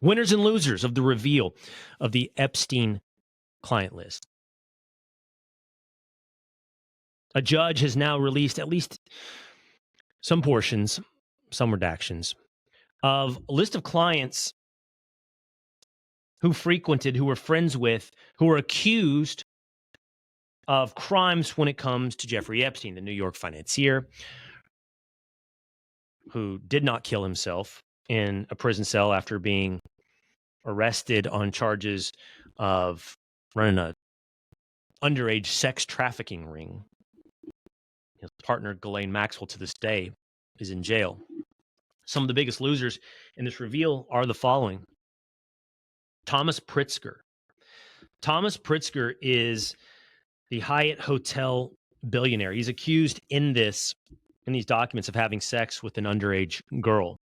Winners and losers of the reveal of the Epstein client list. A judge has now released at least some portions, some redactions, of a list of clients who frequented, who were friends with, who were accused of crimes when it comes to Jeffrey Epstein, the New York financier, who did not kill himself in a prison cell after being arrested on charges of running a underage sex trafficking ring. His partner, Ghislaine Maxwell, to this day is in jail. Some of the biggest losers in this reveal are the following. Thomas Pritzker. Thomas Pritzker is the Hyatt Hotel billionaire. He's accused in these documents of having sex with an underage girl.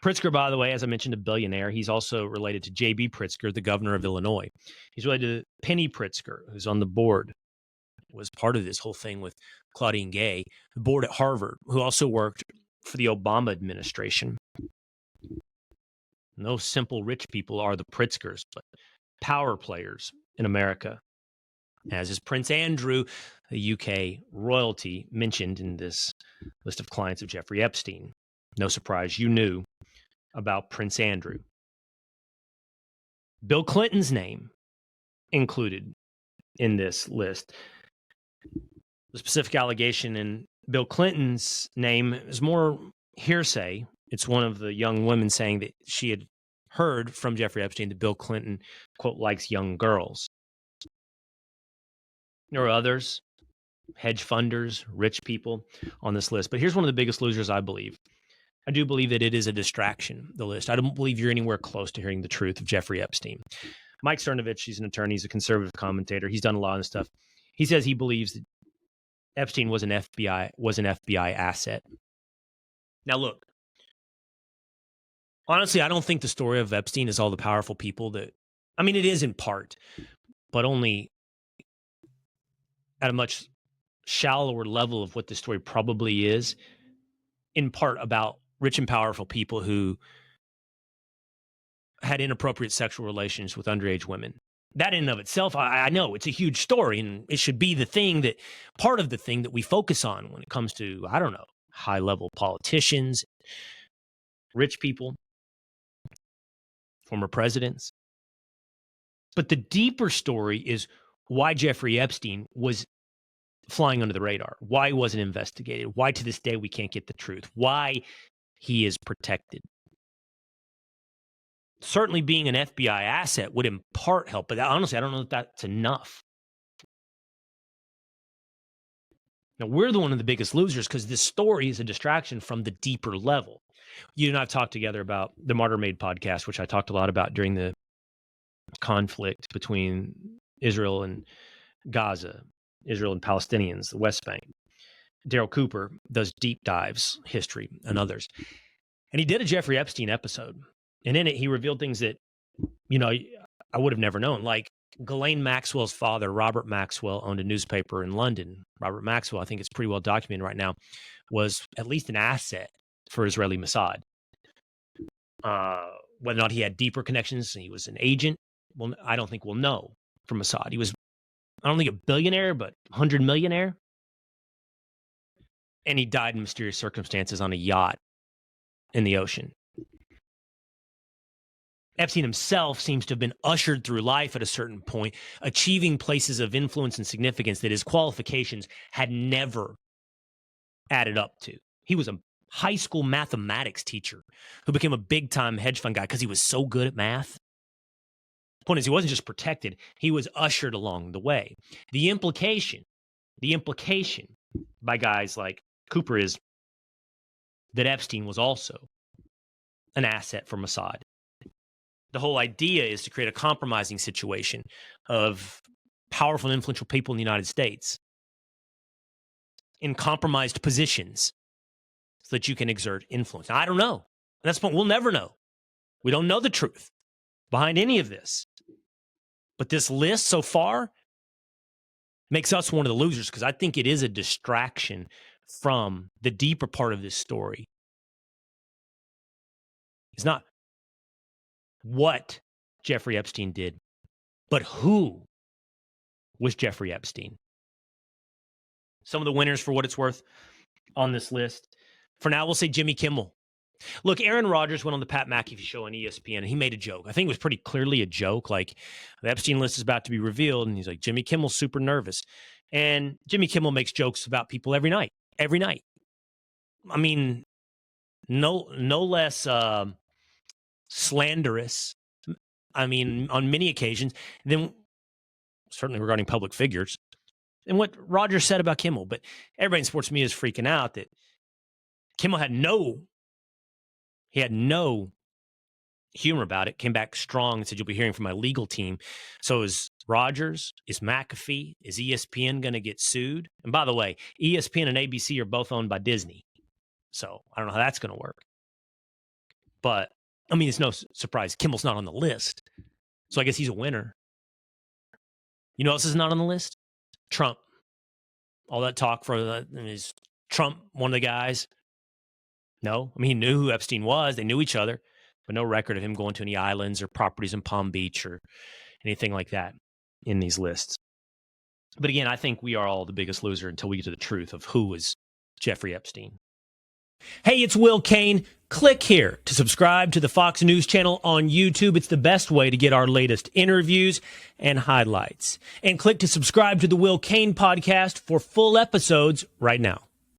Pritzker, by the way, as I mentioned, a billionaire. He's also related to J.B. Pritzker, the governor of Illinois. He's related to Penny Pritzker, who's on the board, was part of this whole thing with Claudine Gay, the board at Harvard, who also worked for the Obama administration. No simple rich people are the Pritzkers, but power players in America, as is Prince Andrew, the UK royalty mentioned in this list of clients of Jeffrey Epstein. No surprise, you knew about Prince Andrew. Bill Clinton's name included in this list. The specific allegation in Bill Clinton's name is more hearsay. It's one of the young women saying that she had heard from Jeffrey Epstein that Bill Clinton, quote, likes young girls. There are others, hedge funders, rich people on this list. But here's one of the biggest losers, I believe. I do believe that it is a distraction, the list. I don't believe you're anywhere close to hearing the truth of Jeffrey Epstein. Mike Cernovich, he's an attorney, he's a conservative commentator. He's done a lot of this stuff. He says he believes that Epstein was an FBI asset. Now, look, honestly, I don't think the story of Epstein is all the powerful people that, I mean, it is in part, but only at a much shallower level of what the story probably is, in part about rich and powerful people who had inappropriate sexual relations with underage women. That in and of itself, I know it's a huge story, and it should be the thing that, part of the thing that we focus on when it comes to, I don't know, high-level politicians, rich people, former presidents. But the deeper story is why Jeffrey Epstein was flying under the radar, why he wasn't investigated, why to this day we can't get the truth, why he is protected. Certainly being an FBI asset would in part help, but honestly, I don't know if that's enough. Now, we're one of the biggest losers because this story is a distraction from the deeper level. You and I have talked together about the Martyr Made podcast, which I talked a lot about during the conflict between Israel and Gaza, Israel and Palestinians, the West Bank. Daryl Cooper does deep dives, history, and others. And he did a Jeffrey Epstein episode. And in it, he revealed things that, you know, I would have never known. Like Ghislaine Maxwell's father, Robert Maxwell, owned a newspaper in London. Robert Maxwell, I think it's pretty well documented right now, was at least an asset for Israeli Mossad. Whether or not he had deeper connections, he was an agent, well, I don't think we'll know from Mossad. He was, I don't think a billionaire, but 100 millionaire. And he died in mysterious circumstances on a yacht in the ocean. Epstein himself seems to have been ushered through life at a certain point, achieving places of influence and significance that his qualifications had never added up to. He was a high school mathematics teacher who became a big-time hedge fund guy because he was so good at math. The point is, he wasn't just protected, he was ushered along the way. The implication by guys like Cooper is that Epstein was also an asset for Mossad. The whole idea is to create a compromising situation of powerful and influential people in the United States in compromised positions so that you can exert influence. Now, I don't know. And that's the point. We'll never know. We don't know the truth behind any of this. But this list so far makes us one of the losers because I think it is a distraction from the deeper part of this story. It's not what Jeffrey Epstein did, but who was Jeffrey Epstein. Some of the winners, for what it's worth, on this list. For now, we'll say Jimmy Kimmel. Look, Aaron Rodgers went on the Pat McAfee show on ESPN, and he made a joke. I think it was pretty clearly a joke, like the Epstein list is about to be revealed, and he's like, Jimmy Kimmel's super nervous. And Jimmy Kimmel makes jokes about people every night. I mean, no less slanderous, I mean, on many occasions, than certainly regarding public figures, and what Rodgers said about Kimmel. But everybody in sports media is freaking out that Kimmel had no humor about it, came back strong and said, you'll be hearing from my legal team. So is Rodgers, is McAfee, is ESPN going to get sued? And by the way, ESPN and ABC are both owned by Disney. So I don't know how that's going to work. But, I mean, it's no surprise. Kimmel's not on the list. So I guess he's a winner. You know who else is not on the list? Trump. All that talk is Trump one of the guys? No. I mean, he knew who Epstein was. They knew each other. But no record of him going to any islands or properties in Palm Beach or anything like that in these lists. But again, I think we are all the biggest loser until we get to the truth of who was Jeffrey Epstein. Hey, it's Will Cain. Click here to subscribe to the Fox News channel on YouTube. It's the best way to get our latest interviews and highlights. And click to subscribe to the Will Cain Podcast for full episodes right now.